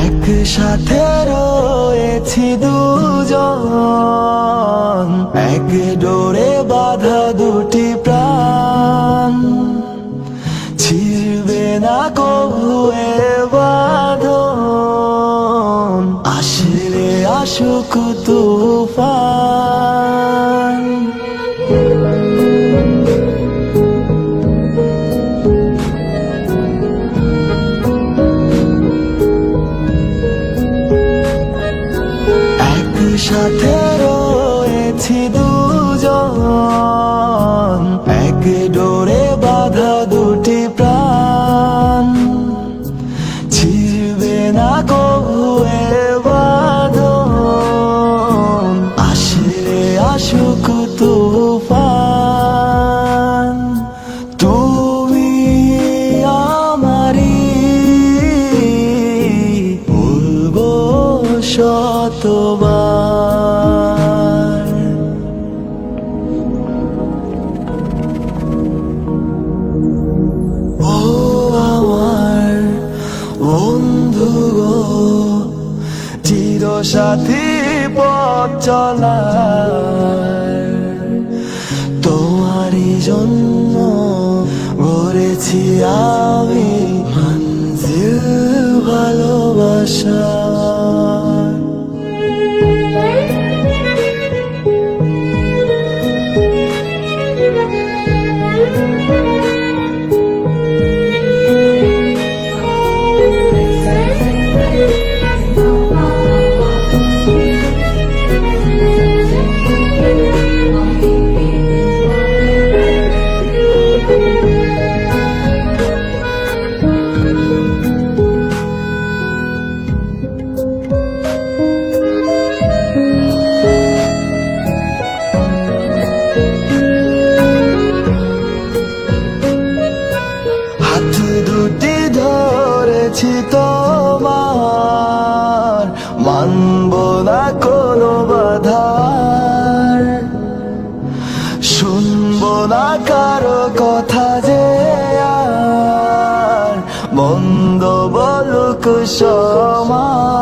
একসাথে রয়েছি দুজন, এক ডোরে বাঁধা দুটি প্রাণ, ছিড়বে না কবু এ বাঁধন, আসলে আসুক তুফান। একসাথে রয়েছি দুজন, এক ডোরে বাঁধা দুটি প্রাণ, ছিড়বে না কবু এ বাঁধন, আসলে আসুক তুফান। তুমি আমারি, বলবো শতবার। ও আমার বন্ধু গো, চিরসাথী পথ চলার, তোমারই জন্য গড়েছি আমি মঞ্জিল ভালোবাসা। তোমার মানব না কোনো বাধার, শুনবো না কারো কথা যে আর, মন্দ বলুক সমাজ।